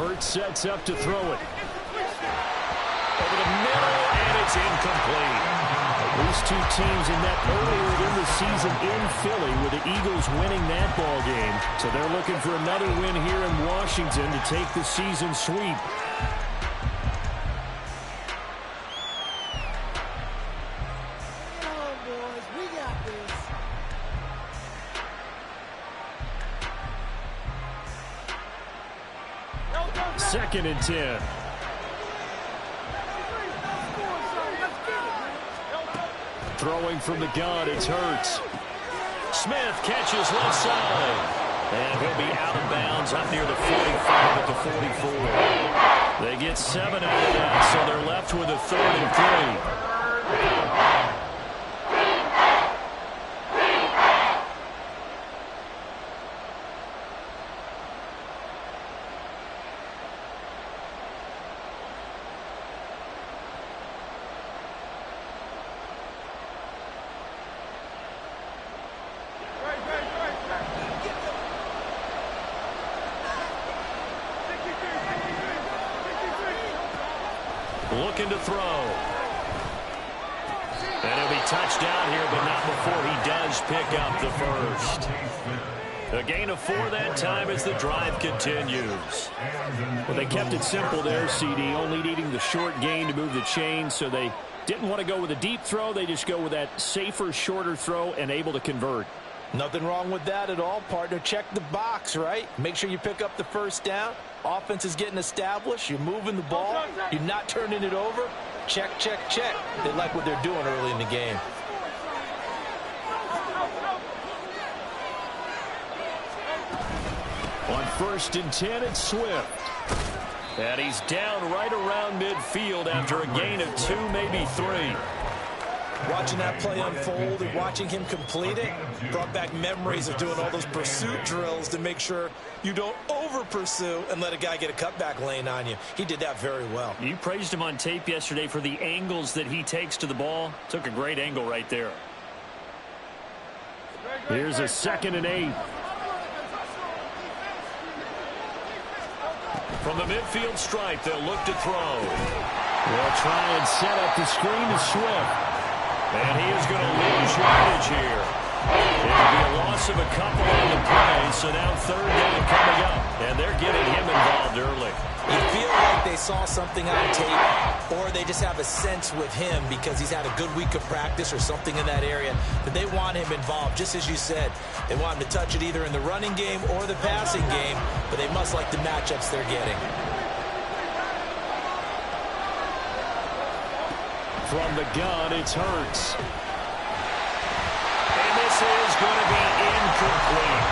Hurts sets up to throw it. Over the middle, and it's incomplete. These two teams in that earlier in the season in Philly with the Eagles winning that ball game. So they're looking for another win here in Washington to take the season sweep. Second and 10. Throwing from the gun, it's Hurts. Smith catches left side. And he'll be out of bounds up near the 45 at the 44. They get 7 out of that, so they're left with a 3rd and 3. Looking to throw. And he'll be touched down here, but not before he does pick up the first. A gain of 4 that time as the drive continues. Well, they kept it simple there, CD, only needing the short gain to move the chain, so they didn't want to go with a deep throw. They just go with that safer, shorter throw and able to convert. Nothing wrong with that at all, partner. Check the box, right? Make sure you pick up the first down. Offense is getting established. You're moving the ball. You're not turning it over. Check, check, check. They like what they're doing early in the game. On 1st and 10, it's Swift. And he's down right around midfield after a gain of 2, maybe 3. Watching that play unfold and watching him complete it brought back memories of doing all those pursuit drills to make sure you don't over-pursue and let a guy get a cutback lane on you. He did that very well. You praised him on tape yesterday for the angles that he takes to the ball. Took a great angle right there. Here's a 2nd and 8. From the midfield stripe, they'll look to throw. They'll try and set up the screen to Swift. And he is going to lose yardage here. It'll be a loss of a couple on the play, so now 3rd down coming up. And they're getting him involved early. You feel like they saw something on tape, or they just have a sense with him because he's had a good week of practice or something in that area that they want him involved. Just as you said, they want him to touch it either in the running game or the passing game, but they must like the matchups they're getting. From the gun, it's Hurts. And this is going to be incomplete.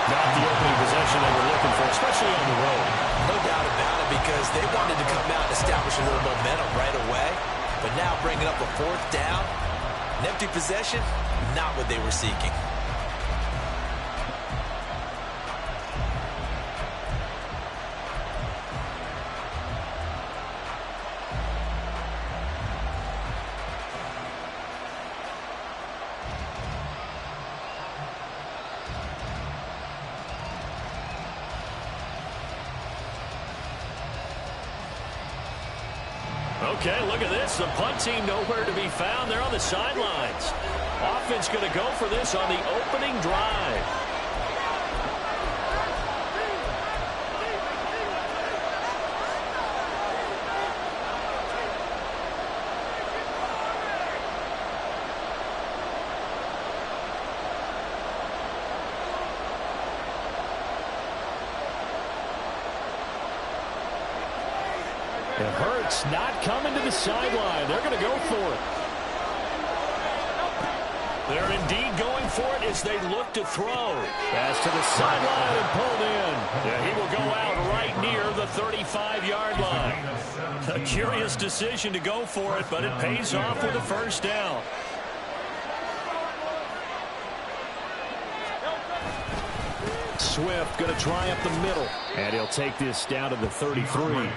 Not the opening possession they were looking for, especially on the road. No doubt about it, because they wanted to come out and establish a little momentum right away. But now bringing up a 4th down, an empty possession, not what they were seeking. Okay, look at this. The punt team nowhere to be found. They're on the sidelines. Offense going to go for this on the opening drive. And Hurts not coming to the sideline. They're going to go for it. They're indeed going for it as they look to throw. Pass to the sideline and pulled in. Yeah, he will go out right near the 35-yard line. A curious decision to go for it, but it pays off with a 1st down. Swift going to try up the middle. And he'll take this down to the 33.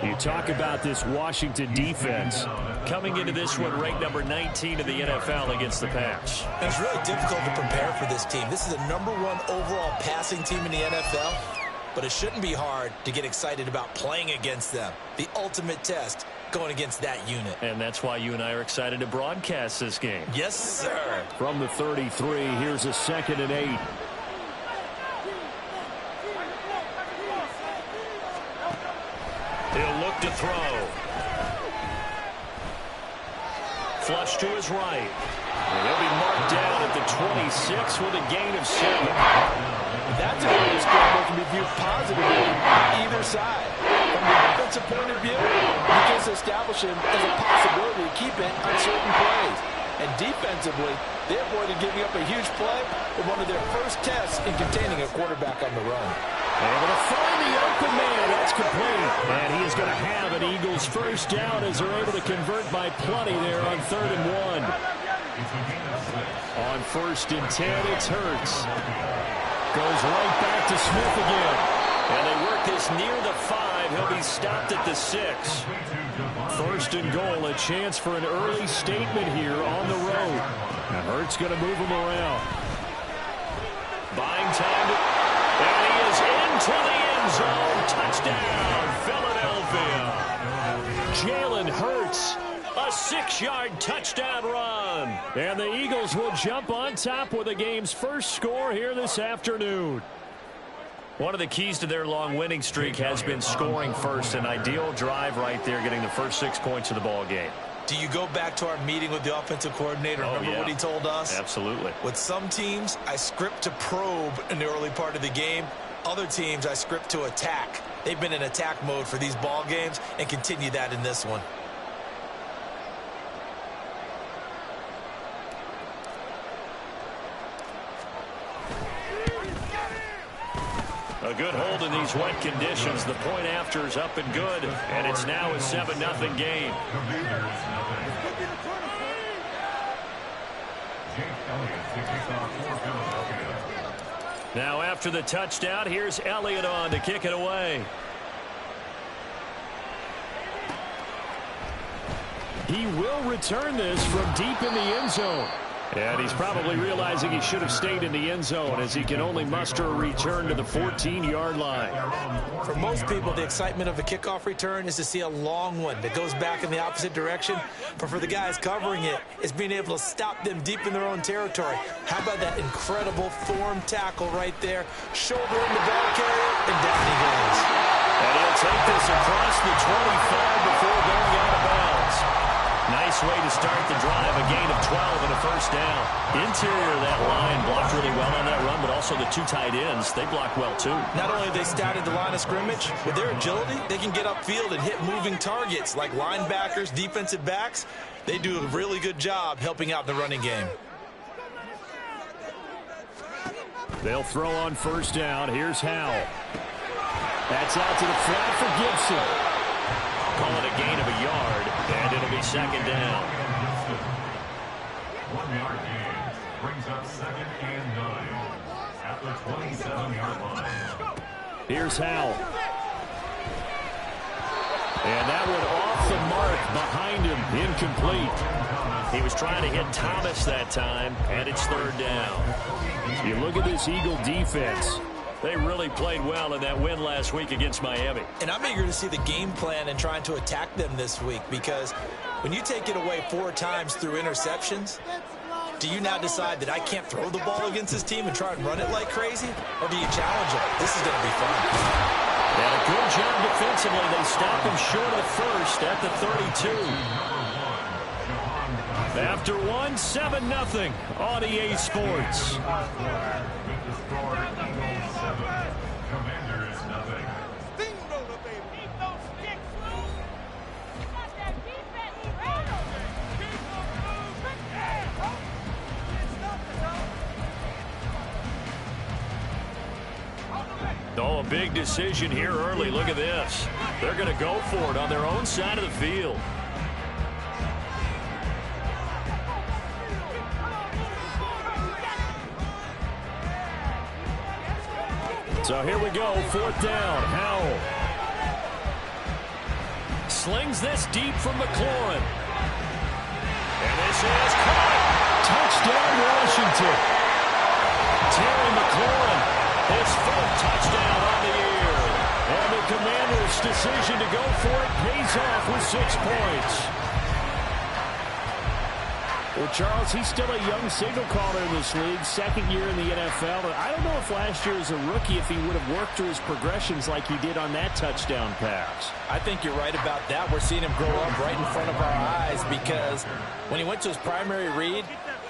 You talk about this Washington defense coming into this one ranked number 19 in the NFL against the pass. It's really difficult to prepare for this team. This is the #1 overall passing team in the NFL. but it shouldn't be hard to get excited about playing against them. The ultimate test going against that unit. And that's why you and I are excited to broadcast this game. Yes, sir. From the 33, here's a 2nd and 8. He'll look to throw. Flush to his right. And he'll be marked down at the 26 with a gain of 7. That's a early score that can be viewed positively on either side. From the defensive point of view, you just establish him as a possibility to keep it on certain plays. And defensively, they avoided giving up a huge play with one of their first tests in containing a quarterback on the run. Able to find the open man. That's complete. And he is going to have an Eagles first down as they're able to convert by plenty there on 3rd and 1. On 1st and 10, it's Hurts. Goes right back to Smith again. And they work this near the 5. He'll be stopped at the 6. 1st and goal, a chance for an early statement here on the road. Now Hurts going to move him around. Buying time and he is into the end zone. Touchdown, Philadelphia. Jalen Hurts, a 6-yard touchdown run. And the Eagles will jump on top with the game's first score here this afternoon. One of the keys to their long winning streak has been scoring first. An ideal drive right there, getting the first 6 points of the ball game. Do you go back to our meeting with the offensive coordinator? Remember what he told us? Absolutely. With some teams, I script to probe in the early part of the game. Other teams, I script to attack. They've been in attack mode for these ball games and continue that in this one. A good hold in these wet conditions. The point after is up and good, and it's now a 7-0 game. Now after the touchdown, here's Elliott on to kick it away. He will return this from deep in the end zone. And he's probably realizing he should have stayed in the end zone as he can only muster a return to the 14-yard line. For most people, the excitement of a kickoff return is to see a long one that goes back in the opposite direction. But for the guys covering it, it's being able to stop them deep in their own territory. How about that incredible form tackle right there? Shoulder in the ball carrier, and down he goes. And he'll take this across the 25 before going out of bounds. Nice way to start the drive, a gain of 12 and a first down. Interior of that line blocked really well on that run, but also the 2 tight ends, they block well too. Not only have they scouted the line of scrimmage, with their agility, they can get upfield and hit moving targets like linebackers, defensive backs. They do a really good job helping out in the running game. They'll throw on first down. Here's Howell. That's out to the flat for Gibson. Call it a gain of a yard, and it'll be 2nd down. 1-yard gain brings up 2nd and 9 at the 27-yard line. Here's Howell. And that one off the mark behind him, incomplete. He was trying to hit Thomas that time, and it's 3rd down. You look at this Eagle defense. They really played well in that win last week against Miami. And I'm eager to see the game plan and trying to attack them this week, because when you take it away 4 times through interceptions, do you now decide that I can't throw the ball against this team and try and run it like crazy? Or do you challenge them? This is going to be fun. And a good job defensively. They stop him short of the first at the 32. After 7-0 on EA Sports. Oh, a big decision here early. Look at this. They're going to go for it on their own side of the field. So here we go, 4th down. Howell slings this deep from McLaurin. And this is caught. Touchdown, Washington. Terry McLaurin, his 4th touchdown on the year. Commanders' decision to go for it pays off with 6 points. Well, Charles, he's still a young signal caller in this league, second year in the NFL. And I don't know if last year as a rookie, if he would have worked through his progressions like he did on that touchdown pass. I think you're right about that. We're seeing him grow up right in front of our eyes because when he went to his primary read,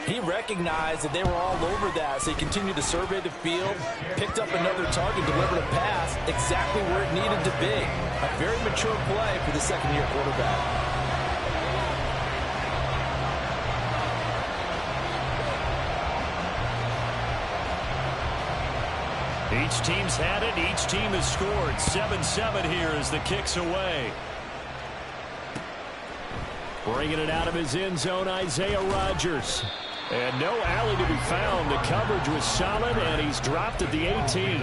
he recognized that they were all over that. So he continued to survey the field, picked up another target, delivered a pass exactly where it needed to be. A very mature play for the second-year quarterback. Each team's had it. Each team has scored. 7-7 here as the kick's away. Bringing it out of his end zone, Isaiah Rodgers. And no alley to be found. The coverage was solid, and he's dropped at the 18.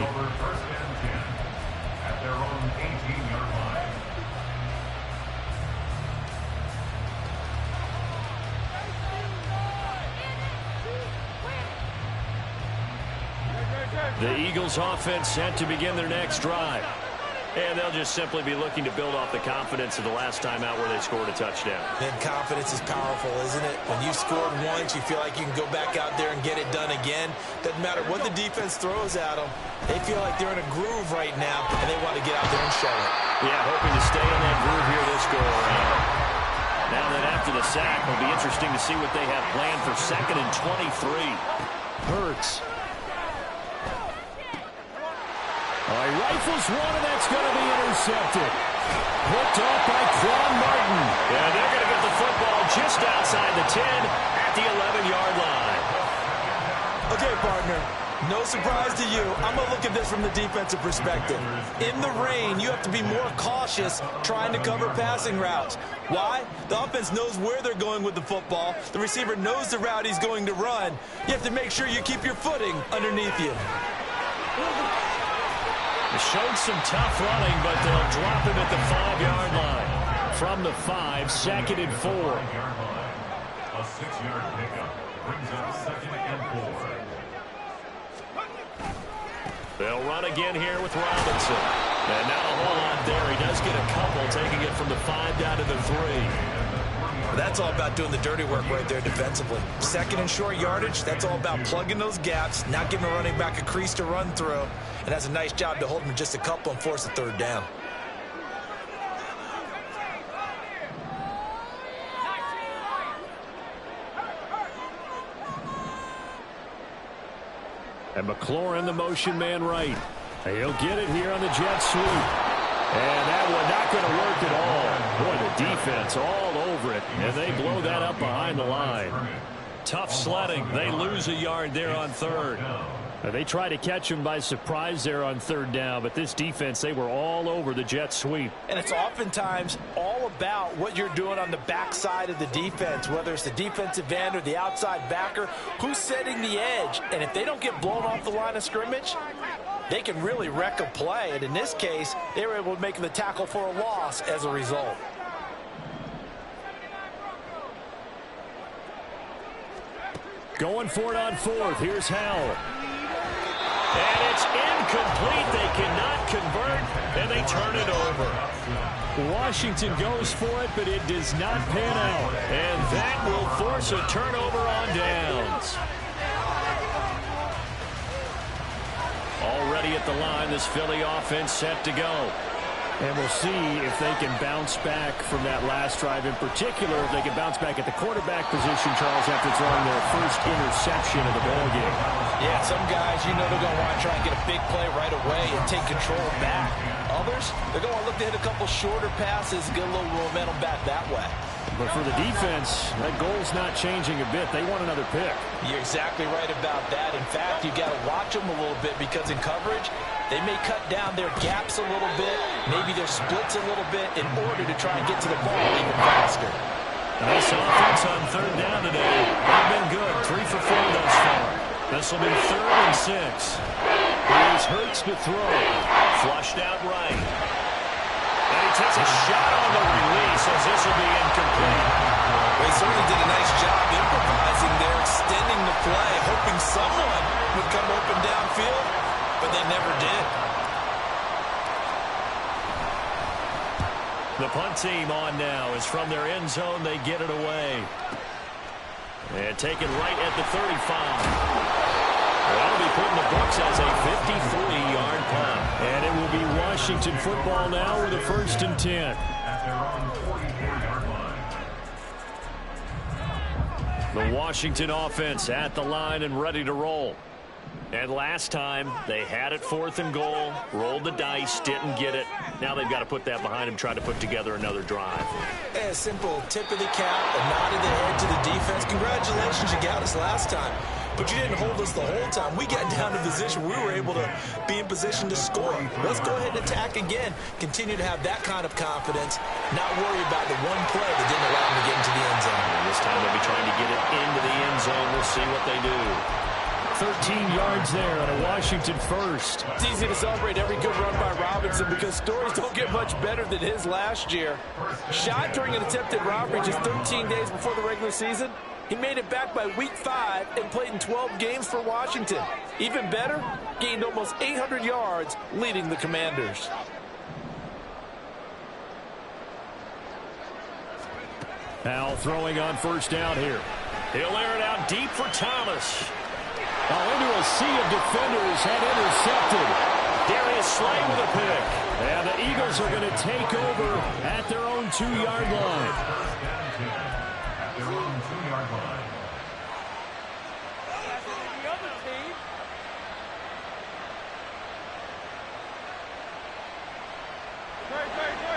At their own 18-yard line. The Eagles offense set to begin their next drive. And they'll just simply be looking to build off the confidence of the last time out where they scored a touchdown. And confidence is powerful, isn't it? When you've scored once, you feel like you can go back out there and get it done again. Doesn't matter what the defense throws at them. They feel like they're in a groove right now, and they want to get out there and show it. Yeah, hoping to stay in that groove here this go-around. Now that after the sack, it'll be interesting to see what they have planned for 2nd and 23. Hurts. He rifles one, and that's going to be intercepted. Picked off by Quan Martin. And they're going to get the football just outside the 10 at the 11-yard line. Okay, partner, no surprise to you. I'm going to look at this from the defensive perspective. In the rain, you have to be more cautious trying to cover passing routes. Why? The offense knows where they're going with the football. The receiver knows the route he's going to run. You have to make sure you keep your footing underneath you. Showed some tough running, but they'll drop him at the 5-yard line. From the 5, 2nd and 4. A 6-yard pickup brings up 2nd and 4. They'll run again here with Robinson. And not a whole lot there. He does get a couple, taking it from the 5 down to the 3. That's all about doing the dirty work right there defensively. 2nd and short yardage, that's all about plugging those gaps, not giving a running back a crease to run through. And that's a nice job to hold him just a couple and force a 3rd down. And McLaurin, the motion man right. He'll get it here on the jet sweep. And that one not going to work at all. Boy, the defense all over it. And they blow that up behind the line. Tough sledding. They lose a yard there on 3rd. They try to catch him by surprise there on 3rd down, but this defense, they were all over the jet sweep. And it's oftentimes all about what you're doing on the backside of the defense, whether it's the defensive end or the outside backer, who's setting the edge. And if they don't get blown off the line of scrimmage, they can really wreck a play. And in this case, they were able to make the tackle for a loss as a result. Going for it on 4th. Here's Howell. And it's incomplete. They cannot convert, and they turn it over. Washington goes for it, but it does not pan out. And that will force a turnover on downs. Already at the line, this Philly offense set to go. And we'll see if they can bounce back from that last drive. In particular, if they can bounce back at the quarterback position, Charles, after throwing their first interception of the ballgame. Yeah, some guys, you know, they're going to want to try and get a big play right away and take control back. Others, they're going to look to hit a couple shorter passes, get a little momentum back that way. But for the defense, that goal's not changing a bit. They want another pick. You're exactly right about that. In fact, you got to watch them a little bit because in coverage, they may cut down their gaps a little bit, maybe their splits a little bit in order to try and get to the ball even faster. Nice offense on 3rd down today. They've been good. 3 for 4 thus far. This will be 3rd and 6. Here's Hurts to throw. Flushed out right. And he takes a shot on the release as this will be incomplete. They certainly did a nice job improvising there, extending the play, hoping someone would come open downfield, but they never did. team on now as from their end zone they get it away. And taken right at the 35. That'll be put in the books as a 53-yard punt. And it will be Washington football now with a 1st and 10. The Washington offense at the line and ready to roll. And last time, they had it 4th and goal, rolled the dice, didn't get it. Now they've got to put that behind them, try to put together another drive. A simple tip of the cap, a nod of the head to the defense. Congratulations, you got us last time. But you didn't hold us the whole time. We got down to position. We were able to be in position to score. Let's go ahead and attack again. Continue to have that kind of confidence. Not worry about the one play that didn't allow them to get into the end zone. And this time they'll be trying to get it into the end zone. We'll see what they do. 13 yards there on a Washington 1st. It's easy to celebrate every good run by Robinson because stories don't get much better than his last year. Shot during an attempted robbery just 13 days before the regular season. He made it back by week 5 and played in 12 games for Washington. Even better, gained almost 800 yards leading the Commanders. Powell throwing on 1st down here. He'll air it out deep for Thomas. Into a sea of defenders and intercepted. Darius Slay with a pick. And the Eagles are going to take over at their own 2-yard line. At their own 2-yard line.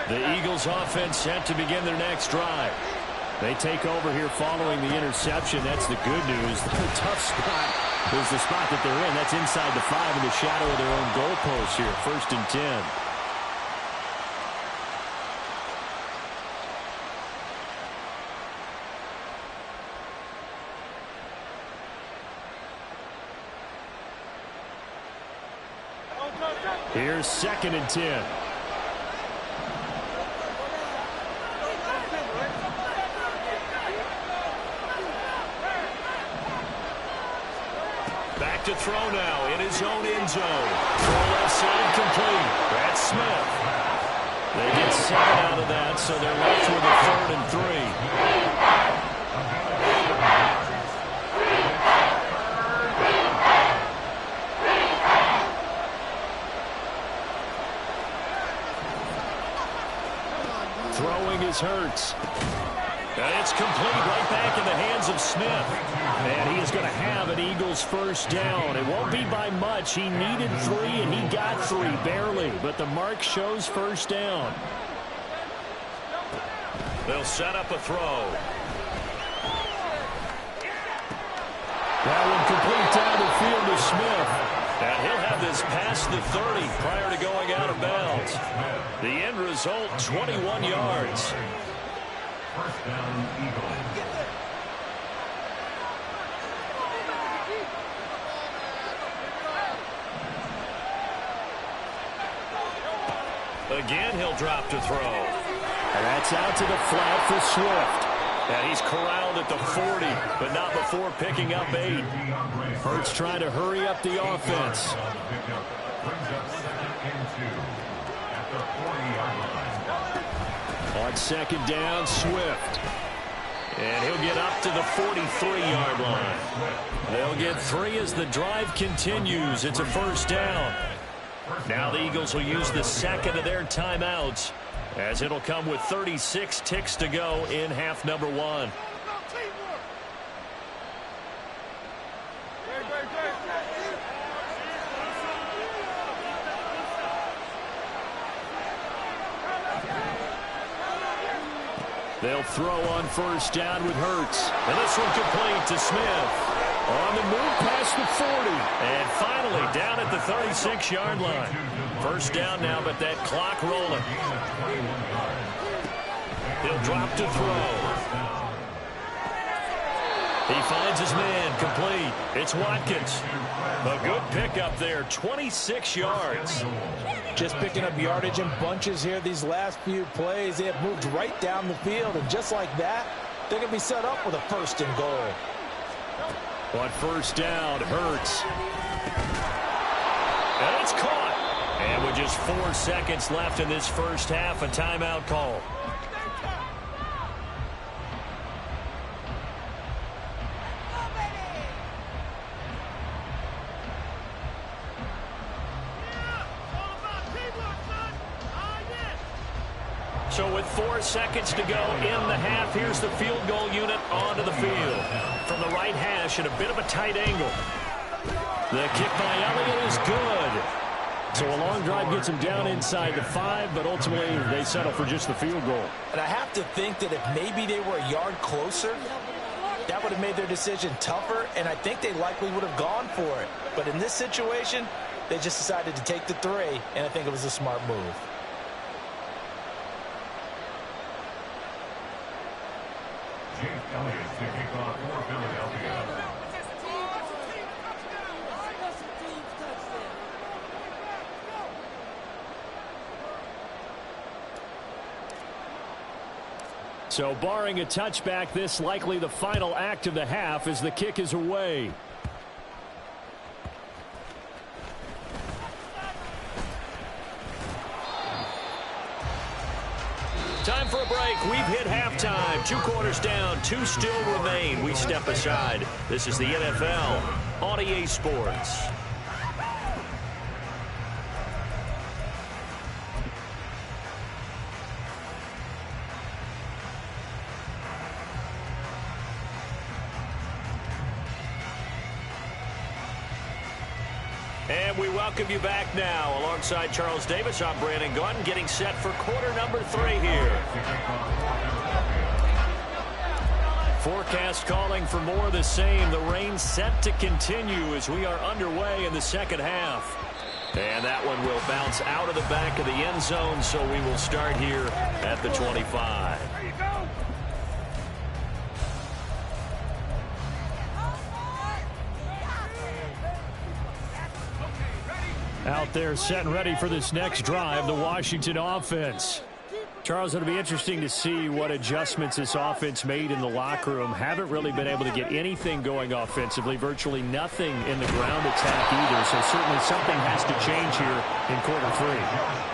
The Eagles offense set to begin their next drive. They take over here following the interception. That's the good news. The tough spot is the spot that they're in. That's inside the 5 in the shadow of their own goalpost here. 1st and 10. Here's 2nd and 10. Back to throw now in his own end zone. Throw left side complete. That's Smith. They get 7 out of that, so they're left with a 3rd and 3. Throwing is Hurts. And it's complete right back in the hands of Smith. And he is going to have an Eagles 1st down. It won't be by much. He needed 3, and he got 3, barely. But the mark shows 1st down. They'll set up a throw. That one complete down the field to Smith. And he'll have this past the 30 prior to going out of bounds. The end result, 21 yards. 1st down, Eagles. Again, he'll drop to throw. And that's out to the flat for Swift. And he's corralled at the 40, but not before picking up 8. Hurts trying to hurry up the offense. Brings up 2nd and 2 at the 40-yard line. On 2nd down, Swift. And he'll get up to the 43-yard line. They'll get 3 as the drive continues. It's a 1st down. Now the Eagles will use the 2nd of their timeouts, as it'll come with 36 ticks to go in half number 1. They'll throw on 1st down with Hurts. And this one complete to Smith. On the move past the 40. And finally down at the 36-yard line. 1st down now, but that clock rolling. He'll drop to throw. He finds his man complete. It's Watkins. A good pickup there, 26 yards. Just picking up yardage in bunches here these last few plays. They have moved right down the field, and just like that, they're going to be set up with a 1st and goal. On 1st down, Hurts. And it's caught. And with just 4 seconds left in this 1st half, a timeout call. So with 4 seconds to go in the half, here's the field goal unit onto the field. From the right hash at a bit of a tight angle. The kick by Elliott is good. So a long drive gets them down inside the 5, but ultimately they settle for just the field goal. And I have to think that if maybe they were a yard closer, that would have made their decision tougher, and I think they likely would have gone for it. But in this situation, they just decided to take the 3, and I think it was a smart move. Jake Elliott to kick off for Philadelphia. So barring a touchback, this likely the final act of the half as the kick is away. Time for a break. We've hit halftime. 2 quarters down, 2 still remain. We step aside. This is the NFL on EA Sports. And we welcome you back now. Alongside Charles Davis, I'm Brandon Gunn, getting set for quarter number 3 here. Forecast calling for more of the same. The rain set to continue as we are underway in the second half. And that one will bounce out of the back of the end zone, so we will start here at the 25. Out there set and ready for this next drive, the Washington offense. Charles, it'll be interesting to see what adjustments this offense made in the locker room. Haven't really been able to get anything going offensively, virtually nothing in the ground attack either. So certainly something has to change here in quarter 3.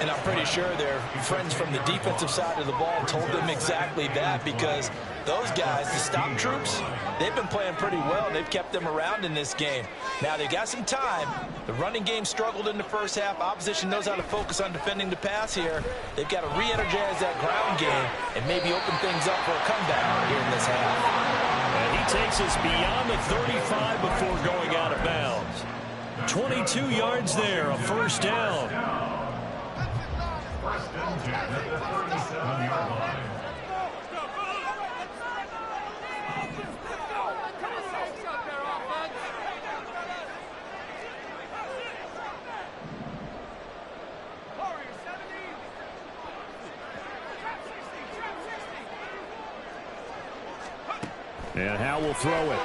And I'm pretty sure their friends from the defensive side of the ball told them exactly that, because those guys, the stop troops, they've been playing pretty well. They've kept them around in this game. Now they've got some time. The running game struggled in the first half. Opposition knows how to focus on defending the pass here. They've got to re-energize that ground game and maybe open things up for a comeback here in this half. And he takes us beyond the 35 before going out of bounds. 22 yards there, a first down. First and 10 at the 37-yard line. And Howe will throw it.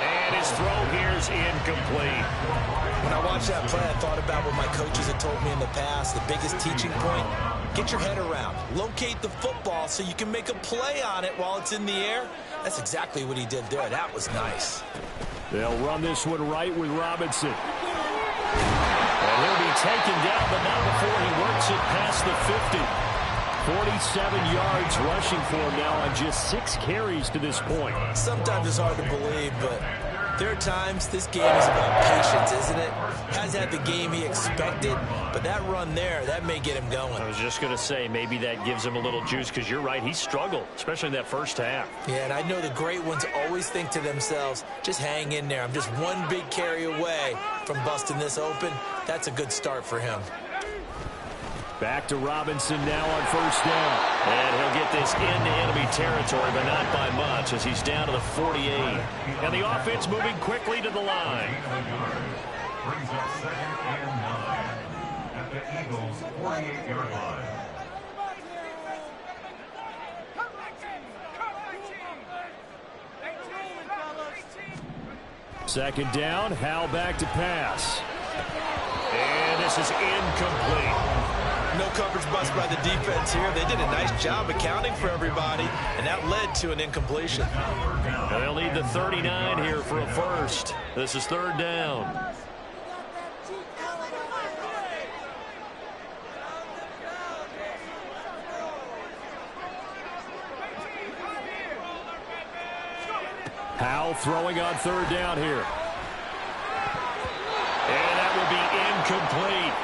And his throw here is incomplete. When I watched that play, I thought about what my coaches had told me in the past. The biggest teaching point, get your head around. Locate the football so you can make a play on it while it's in the air. That's exactly what he did there. That was nice. They'll run this one right with Robinson. And he'll be taken down, but not before he works it past the 50. 47 yards rushing for him now on just 6 carries to this point. Sometimes it's hard to believe, but there are times this game is about patience, isn't it? Hasn't had the game he expected, but that run there, that may get him going. I was just going to say, maybe that gives him a little juice, because you're right, he struggled, especially in that first half. Yeah, and I know the great ones always think to themselves, just hang in there. I'm just one big carry away from busting this open. That's a good start for him. Back to Robinson now on first down. And he'll get this into enemy territory, but not by much, as he's down to the 48. And the offense moving quickly to the line. Brings up 2nd and 9 at the Eagles' 48-yard line. Second down, Howe back to pass. And this is incomplete. No coverage bust by the defense here. They did a nice job accounting for everybody, and that led to an incompletion. And they'll need the 39 here for a first. This is 3rd down. Howe throwing on 3rd down here. And that will be incomplete.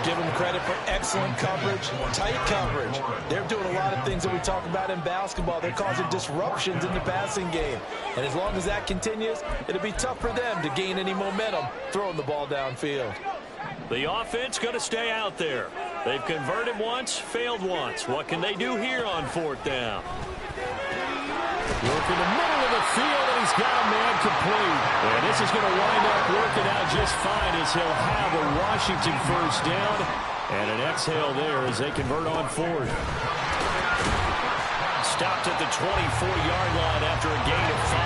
Give them credit for excellent coverage, tight coverage. They're doing a lot of things that we talk about in basketball. They're causing disruptions in the passing game. And as long as that continues, it'll be tough for them to gain any momentum throwing the ball downfield. The offense going to stay out there. They've converted once, failed once. What can they do here on fourth down? Work in the middle of the field, and he's got a man complete. And this is going to wind up working out just fine as he'll have a Washington first down. And an exhale there as they convert on fourth. Stopped at the 24-yard line after a gain of 5.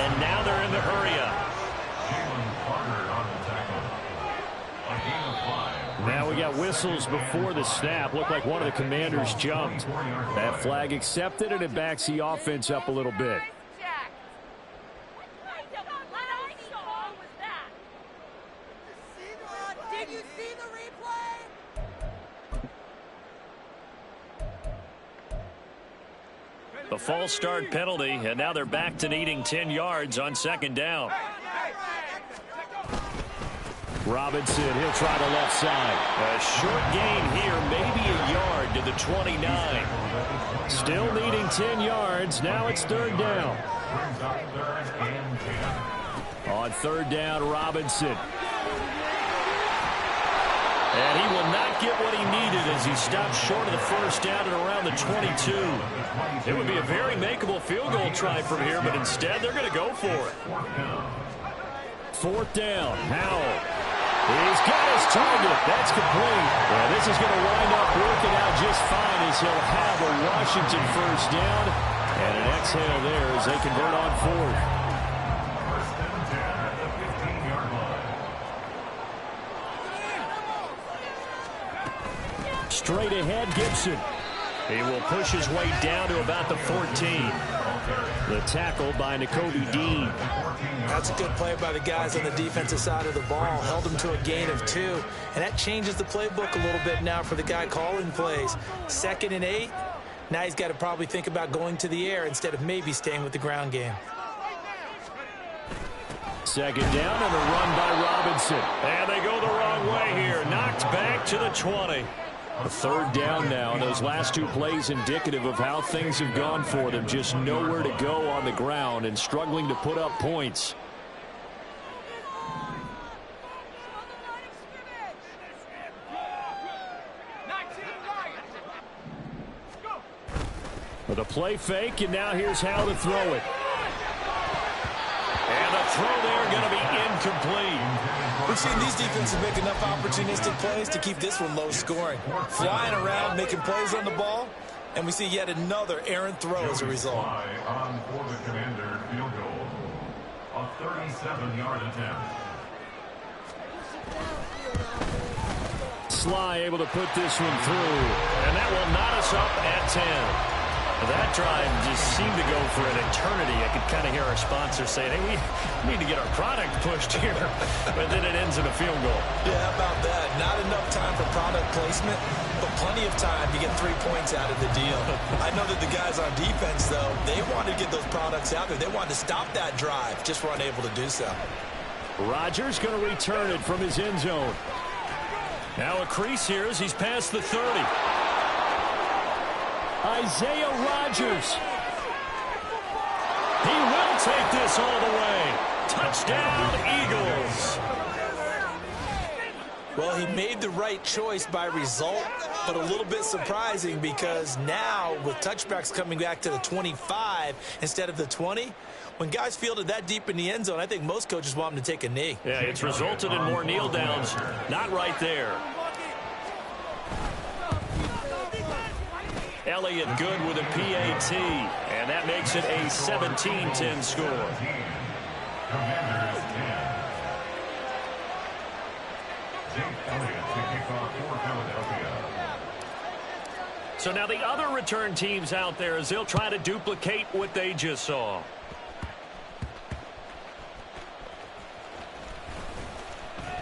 And now they're in the hurry up. Now we got whistles before the snap. Looked like one of the Commanders jumped. That flag accepted, and it backs the offense up a little bit. Did you see the replay? The false start penalty, and now they're back to needing 10 yards on second down. Robinson, he'll try the left side. A short gain here, maybe a yard to the 29. Still needing 10 yards. Now it's third down. On third down, Robinson. And he will not get what he needed as he stopped short of the first down at around the 22. It would be a very makeable field goal try from here, but instead they're going to go for it. Fourth down, Howell. He's got his target. That's complete. Well, this is going to wind up working out just fine as he'll have a Washington first down. And an exhale there as they convert on fourth. Straight ahead, Gibson. He will push his way down to about the 14. The tackle by Nakobe Dean. That's a good play by the guys on the defensive side of the ball. Held him to a gain of 2. And that changes the playbook a little bit now for the guy calling plays. 2nd and 8. Now he's got to probably think about going to the air instead of maybe staying with the ground game. Second down and a run by Robinson. And they go the wrong way here. Knocked back to the 20. A third down now, and those last 2 plays indicative of how things have gone for them. Just nowhere to go on the ground and struggling to put up points. With a play fake, and now here's how to throw it. And the throw there going to be incomplete. We've seen these defenses make enough opportunistic plays to keep this one low scoring. Flying around, making plays on the ball, and we see yet another errant throw as a result. On for the Commander field goal. A 37-yard attempt. Sly able to put this one through, and that will knot us up at 10. That drive just seemed to go for an eternity. I could kind of hear our sponsor saying, hey, we need to get our product pushed here. But then it ends in a field goal. Yeah, how about that? Not enough time for product placement, but plenty of time to get 3 points out of the deal. I know that the guys on defense, though, they wanted to get those products out there. They wanted to stop that drive, just were unable to do so. Rodgers going to return it from his end zone. Now a crease here as he's past the 30. Isaiah Rodgers. He will take this all the way. Touchdown, Eagles. Well, he made the right choice by result, but a little bit surprising because now with touchbacks coming back to the 25 instead of the 20, when guys fielded that deep in the end zone, I think most coaches want them to take a knee. Yeah, it's resulted in more kneel downs. Not right there. Elliott good with a PAT, and that makes it a 17-10 score. Commanders 10. Jake Elliott to kick off for Philadelphia. So now the other return teams out there as they'll try to duplicate what they just saw.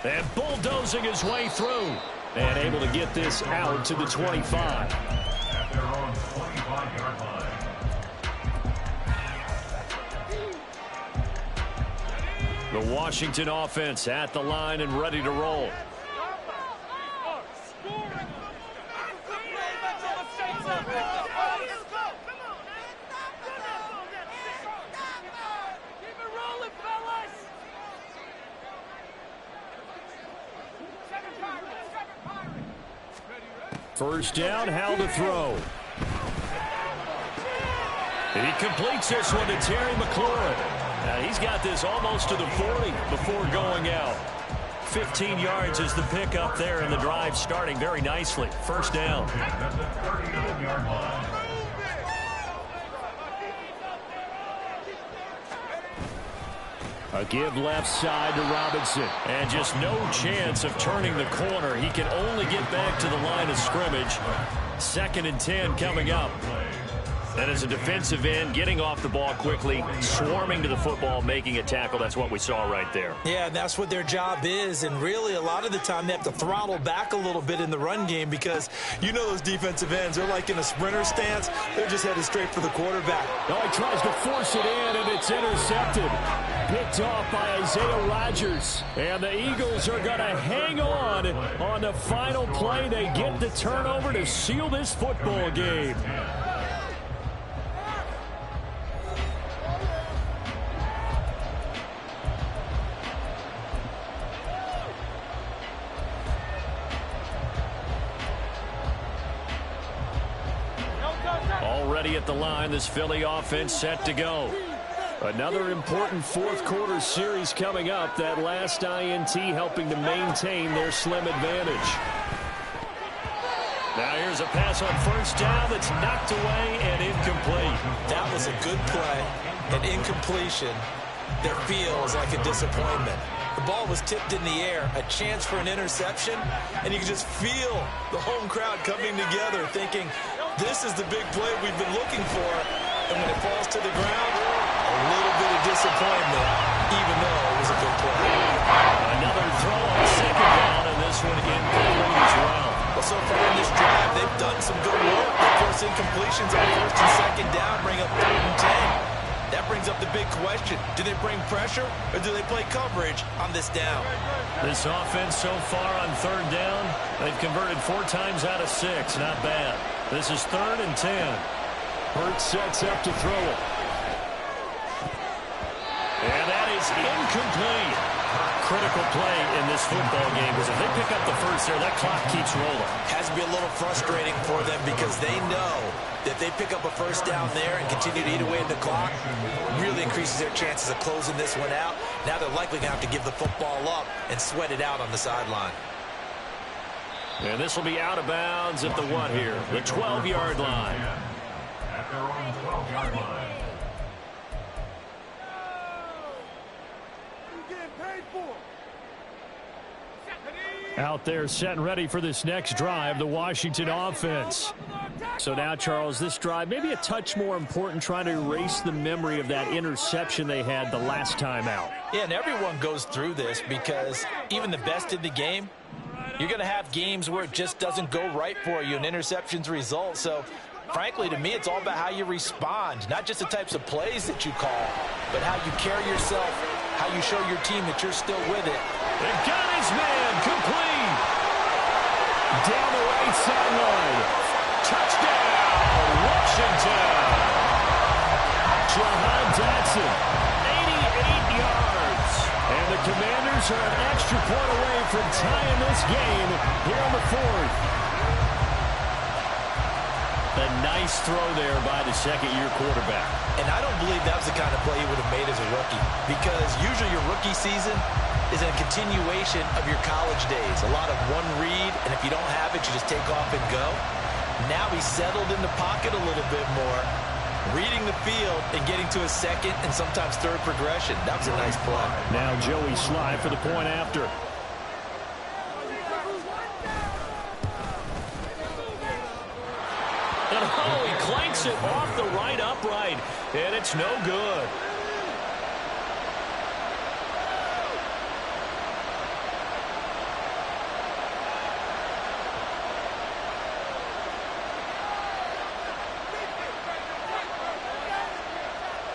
And bulldozing his way through. And able to get this out to the 25. At their own 25-yard line. The Washington offense at the line and ready to roll. First down, how to throw. He completes this one to Terry McLaurin. He's got this almost to the 40 before going out. 15 yards is the pickup there, and the drive starting very nicely. First down. At the 39-yard line. A give left side to Robinson. And just no chance of turning the corner. He can only get back to the line of scrimmage. 2nd and 10 coming up. And as a defensive end, getting off the ball quickly, swarming to the football, making a tackle. That's what we saw right there. Yeah, and that's what their job is. And really, a lot of the time, they have to throttle back a little bit in the run game because you know those defensive ends, they're like in a sprinter stance. They're just headed straight for the quarterback. Oh, he tries to force it in, and it's intercepted. Picked off by Isaiah Rodgers. And the Eagles are going to hang on the final play. They get the turnover to seal this football game. Already at the line, this Philly offense set to go. Another important fourth quarter series coming up. That last INT helping to maintain their slim advantage. Now here's a pass on first down that's knocked away and incomplete. That was a good play. An incompletion that feels like a disappointment. The ball was tipped in the air, a chance for an interception, and you can just feel the home crowd coming together thinking, this is the big play we've been looking for. And when it falls to the ground, a little bit of disappointment, even though it was a good play. Another throw on second down, and this one incomplete as well. Well, so far in this drive, they've done some good work. They force incompletions on first and second down, bring up 3rd and 10. That brings up the big question. Do they bring pressure or do they play coverage on this down? This offense so far on 3rd down, they've converted 4 times out of 6. Not bad. This is 3rd and 10. Hurts sets up to throw it. And that is incomplete. Critical play in this football game because if they pick up the first there, that clock keeps rolling. Has to be a little frustrating for them because they know that they pick up a first down there and continue to eat away at the clock, really increases their chances of closing this one out. Now they're likely going to have to give the football up and sweat it out on the sideline. And this will be out of bounds at the what here? The 12-yard line. At their own 12-yard line. Out there set and ready for this next drive, the Washington offense. So now, Charles, this drive maybe a touch more important, trying to erase the memory of that interception they had the last time out. Yeah, and everyone goes through this because even the best in the game, you're going to have games where it just doesn't go right for you, and interceptions result. So, frankly, to me, it's all about how you respond, not just the types of plays that you call, but how you carry yourself, how you show your team that you're still with it. They got his man, complete. Down the right sideline. Touchdown, Washington. Jahan Dotson, 88 yards. And the Commanders are an extra point away from tying this game here in the 4th. A nice throw there by the second-year quarterback. And I don't believe that was the kind of play he would have made as a rookie, because usually your rookie season is a continuation of your college days. A lot of one read, and if you don't have it, you just take off and go. Now he's settled in the pocket a little bit more, reading the field and getting to a second and sometimes third progression. That was a nice play. Now Joey Sly for the point after. And oh, he clanks it off the right upright, and it's no good.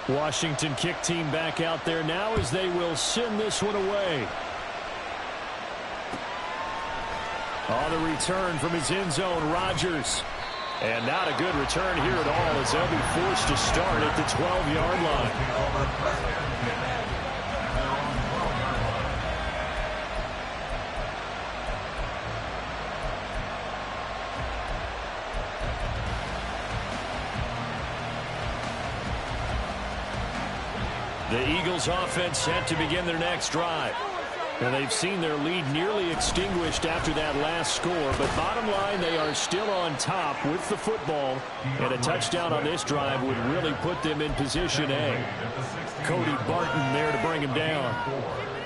Washington kick team back out there now as they will send this one away. On the return from his end zone, Rodgers. And not a good return here at all as they'll be forced to start at the 12-yard line. The Eagles offense set to begin their next drive. And they've seen their lead nearly extinguished after that last score. But bottom line, they are still on top with the football. And a touchdown on this drive would really put them in position A. Cody Barton there to bring him down.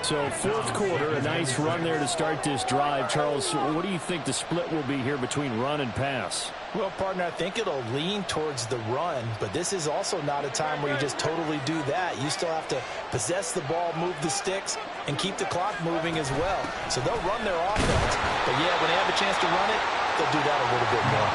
So fourth quarter, a nice run there to start this drive. Charles, what do you think the split will be here between run and pass? Well, partner, I think it'll lean towards the run, but this is also not a time where you just totally do that. You still have to possess the ball, move the sticks, and keep the clock moving as well. So they'll run their offense, but yeah, when they have a chance to run it, they'll do that a little bit more.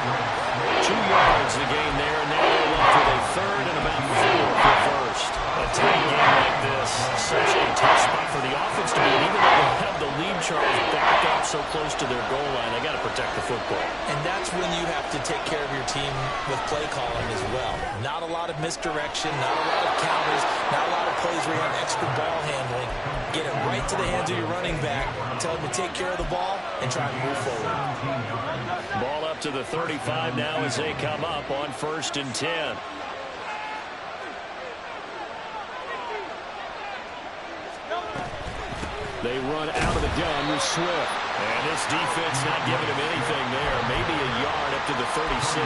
2 yards to gain there, and now they're left with a third and about 4 for first. A tight game like this, such a tough spot for the offense to be in. Even though they have the lead, Charles, backed up so close to their goal line, they got to protect the football. And that's when you have to take care of your team with play calling as well. Not a lot of misdirection, not a lot of counters, not a lot of plays where you have extra ball handling. Get it right to the hands of your running back, tell him to take care of the ball, and try and move forward. Ball up to the 35 now as they come up on 1st and 10. They run out of the gun with Swift. And this defense not giving him anything there. Maybe a yard up to the 36.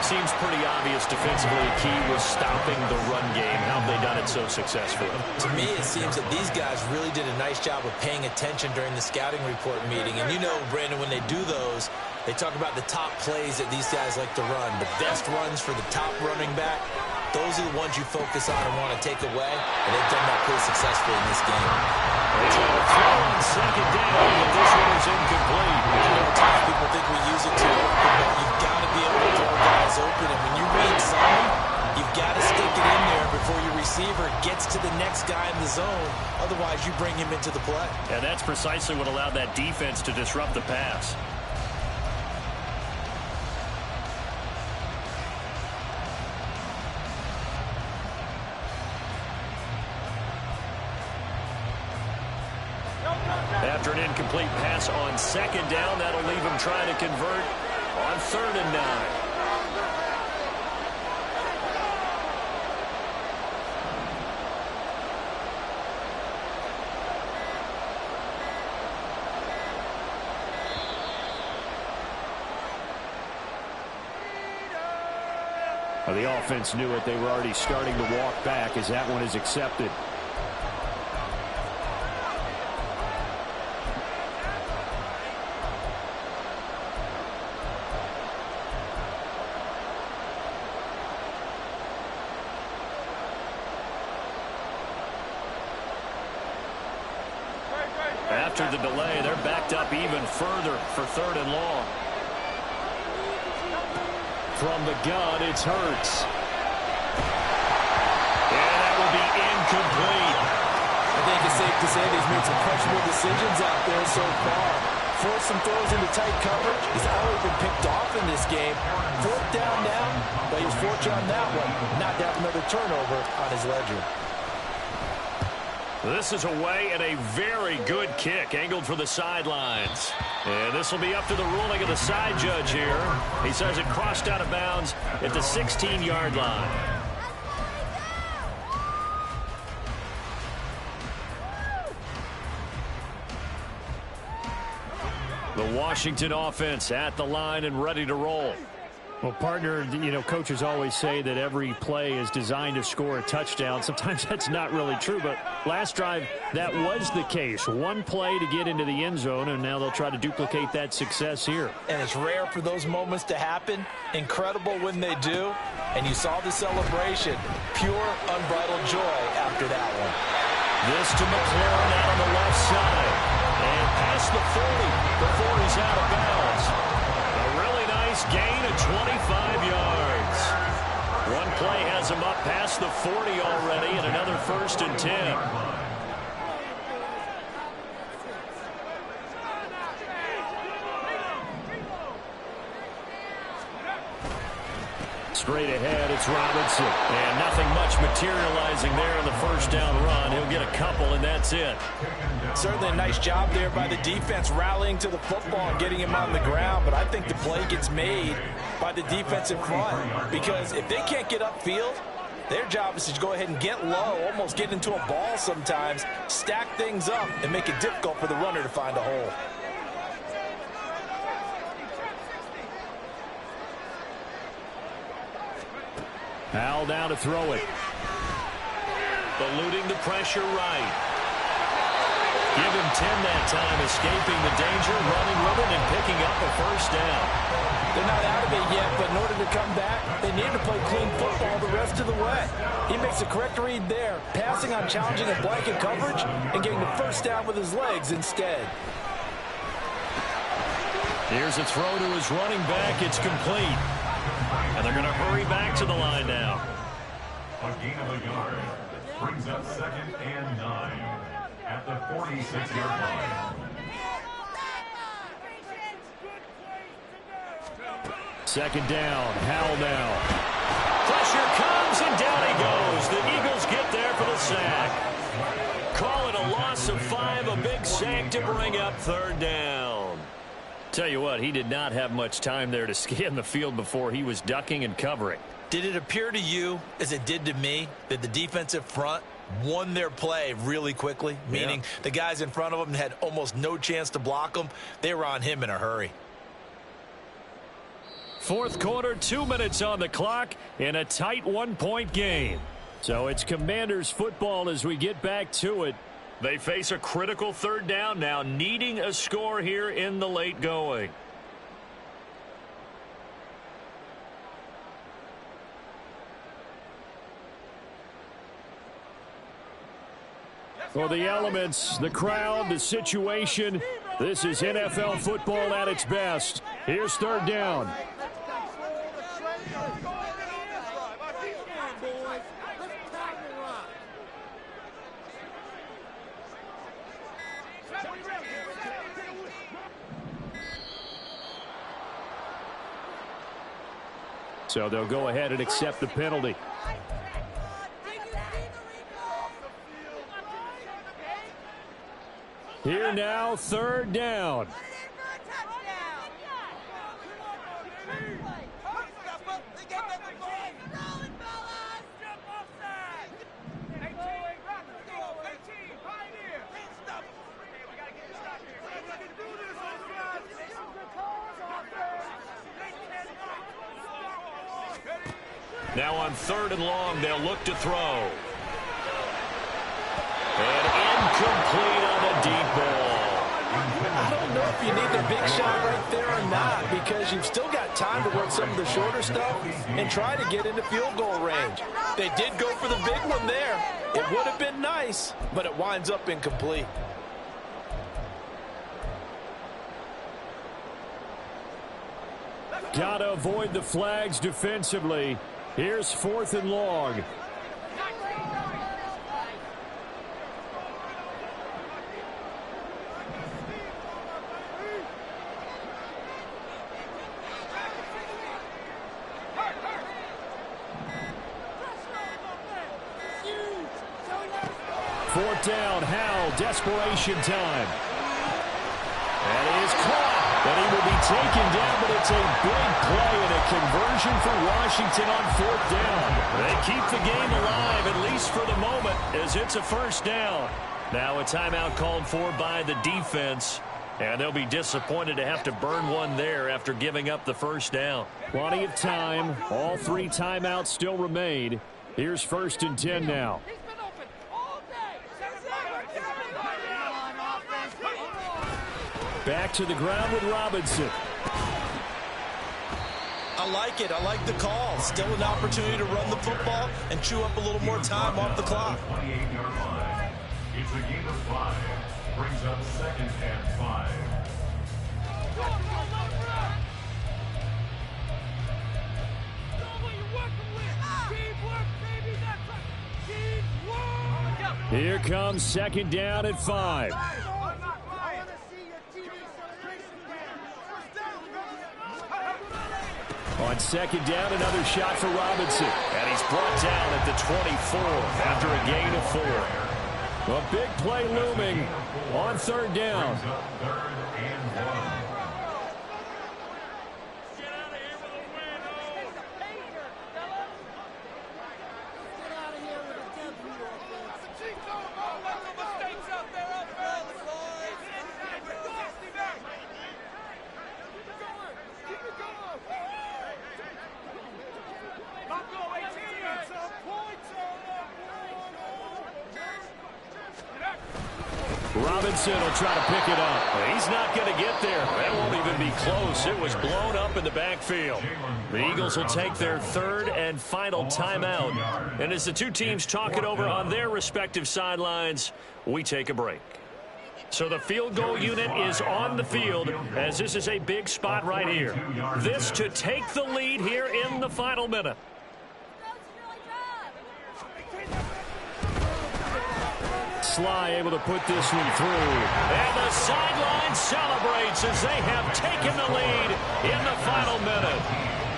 Seems pretty obvious defensively a key was stopping the run game. How have they done it so successfully? To me, it seems that these guys really did a nice job of paying attention during the scouting report meeting. And you know, Brandon, when they do those, they talk about the top plays that these guys like to run. The best runs for the top running back. Those are the ones you focus on and want to take away. And they've done that pretty successfully in this game. They try to throw on 2nd down, but this one is incomplete. You know, times people think we use it too open, but you've got to be able to throw guys open. And when you read zone, you've got to stick it in there before your receiver gets to the next guy in the zone. Otherwise, you bring him into the play. And that's precisely what allowed that defense to disrupt the pass. After an incomplete pass on 2nd down, that'll leave him trying to convert on 3rd and 9. Well, the offense knew it. They were already starting to walk back as that one is accepted. After the delay, they're backed up even further for 3rd and long. From the gun, it's Hurts. And that will be incomplete. I think it's safe to say he's made some questionable decisions out there so far. Forced some throws into tight coverage. He's already been picked off in this game. 4th down now, but he's fortunate on that one not to have another turnover on his ledger. This is away and a very good kick angled for the sidelines. And this will be up to the ruling of the side judge here. He says it crossed out of bounds at the 16-yard line. The Washington offense at the line and ready to roll. Well, partner, you know, coaches always say that every play is designed to score a touchdown. Sometimes that's not really true, but last drive, that was the case. One play to get into the end zone, and now they'll try to duplicate that success here. And it's rare for those moments to happen. Incredible when they do. And you saw the celebration. Pure, unbridled joy after that one. This to McLaurin out on the left side. And past the 40 before he's out of bounds. A really nice gain of 25 yards. One play has him up past the 40 already, and another 1st and 10. Straight ahead, it's Robinson. And nothing much materializing there in the 1st down run. He'll get a couple, and that's it. Certainly a nice job there by the defense rallying to the football and getting him on the ground. But I think the play gets made by the defensive front. Because if they can't get upfield, Their job is to go ahead and get low, almost get into a ball sometimes, stack things up, and make it difficult for the runner to find a hole. Howell down to throw it. Eluding the pressure right. Give him 10 that time, escaping the danger, running with it, and picking up a first down. They're not out of it yet, but in order to come back, they need to play clean football the rest of the way. He makes a correct read there, passing on challenging a blanket coverage and getting the first down with his legs instead. Here's a throw to his running back. It's complete. And they're going to hurry back to the line now. A gain of a yard brings up 2nd and 9 at the 46-yard line. Second down, Howell now. Pressure comes, and down he goes. The Eagles get there for the sack. Call it a loss of 5, a big sack to bring up 3rd down. Tell you what, he did not have much time there to scan the field before he was ducking and covering. Did it appear to you, as it did to me, that the defensive front won their play really quickly? Meaning the guys in front of them had almost no chance to block them. They were on him in a hurry. 4th quarter, 2 minutes on the clock in a tight 1-point game. So it's Commanders football as we get back to it. They face a critical 3rd down now, needing a score here in the late going. For the elements, the crowd, the situation, this is NFL football at its best. Here's 3rd down. So they'll go ahead and accept the penalty. Here now, 3rd down. Now on 3rd and long, they'll look to throw. And incomplete on the deep ball. I don't know if you need the big shot right there or not, because you've still got time to work some of the shorter stuff and try to get into field goal range. They did go for the big one there. It would have been nice, but it winds up incomplete. Gotta avoid the flags defensively. Here's 4th and long. Fourth down, Howell, desperation time. And it is caught. And he will be taken down, but it's a big play and a conversion for Washington on 4th down. They keep the game alive, at least for the moment, as it's a first down. Now a timeout called for by the defense, and they'll be disappointed to have to burn one there after giving up the first down. Plenty of time. All 3 timeouts still remain. Here's 1st and 10 now. Back to the ground with Robinson. I like it. I like the call. Still an opportunity to run the football and chew up a little more time off the clock. 28-yard line. It's a gain of 5. Brings up 2nd and 5. Here comes 2nd down at 5. On 2nd down, another shot for Robinson. And he's brought down at the 24 after a gain of 4. A big play looming on 3rd down. Robinson will try to pick it up. He's not going to get there. That won't even be close. It was blown up in the backfield. The Eagles will take their third and final timeout. And as the two teams talk it over on their respective sidelines, we take a break. So the field goal unit is on the field as this is a big spot right here. This to take the lead here in the final minute. Sly able to put this one through. And the sideline celebrates as they have taken the lead in the final minute.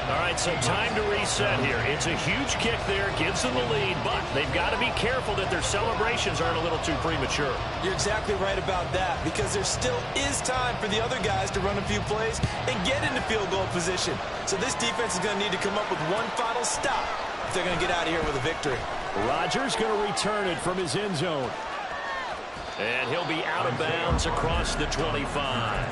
All right, so time to reset here. It's a huge kick there, gives them the lead, but they've got to be careful that their celebrations aren't a little too premature. You're exactly right about that, because there still is time for the other guys to run a few plays and get into field goal position. So this defense is going to need to come up with one final stop if they're going to get out of here with a victory. Rodgers going to return it from his end zone. And he'll be out of bounds across the 25.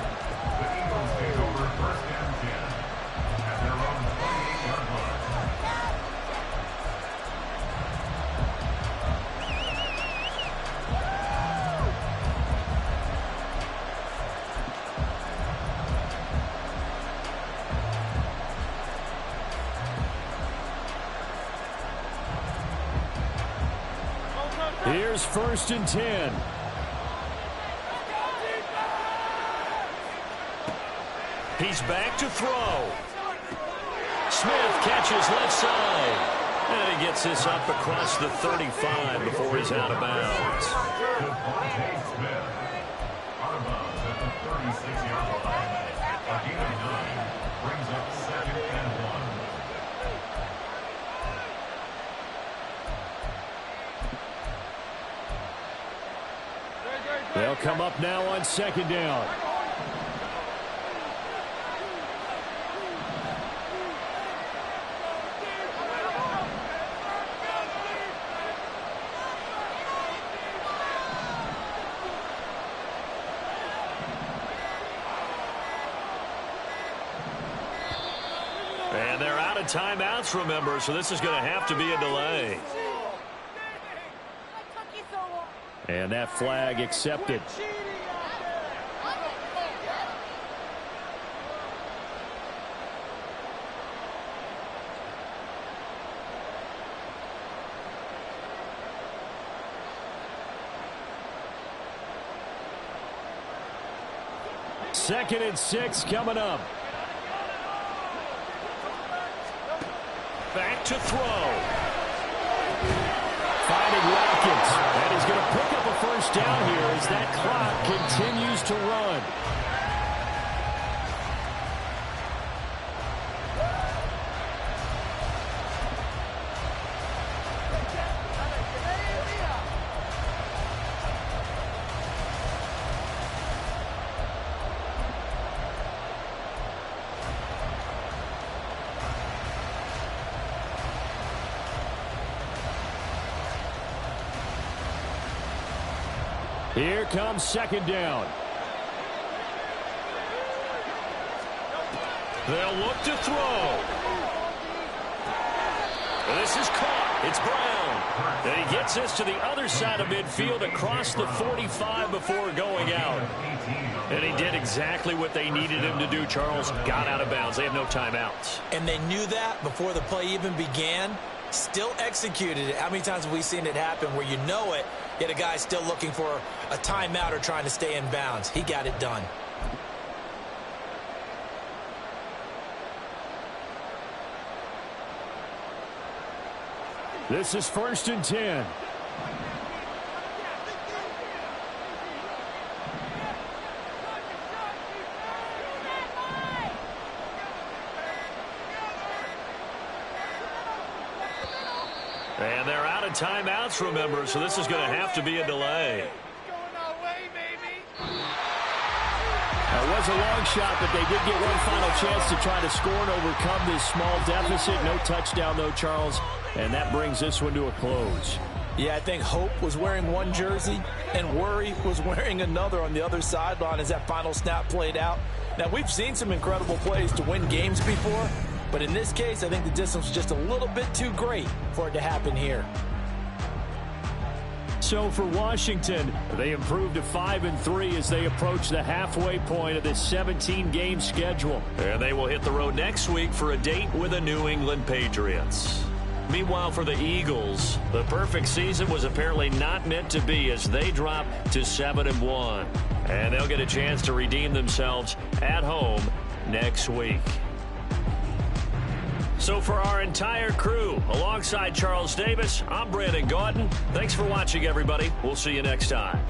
Here's 1st and 10. He's back to throw. Smith catches left side. And he gets this up across the 35 before he's out of bounds. Smith, out of bounds at the 36-yard line. A gain of 9 brings up 2nd and 1. They'll come up now on 2nd down. And they're out of timeouts, remember, so this is going to have to be a delay. And that flag accepted. Second and 6 coming up. Back to throw. Finding Watkins. And he's going to pick up a first down here as that clock continues to run. Here comes 2nd down. They'll look to throw. This is caught. It's Brown. And he gets this to the other side of midfield across the 45 before going out. And he did exactly what they needed him to do, Charles. Got out of bounds. They have no timeouts. And they knew that before the play even began. Still executed it. How many times have we seen it happen where you know it, yet a guy's still looking for a timeout or trying to stay in bounds? He got it done. This is 1st and 10. And they're out of timeouts, remember, so this is going to have to be a delay. That was a long shot, but they did get one final chance to try to score and overcome this small deficit. No touchdown, though, Charles, and that brings this one to a close. Yeah, I think Hope was wearing one jersey and Worry was wearing another on the other sideline as that final snap played out. Now, we've seen some incredible plays to win games before, but in this case, I think the distance was just a little bit too great for it to happen here. so for Washington. They improved to 5-3 as they approach the halfway point of this 17-game schedule. And they will hit the road next week for a date with the New England Patriots. Meanwhile, for the Eagles, the perfect season was apparently not meant to be as they drop to 7-1. And they'll get a chance to redeem themselves at home next week. So for our entire crew, alongside Charles Davis, I'm Brandon Gaudin. Thanks for watching, everybody. We'll see you next time.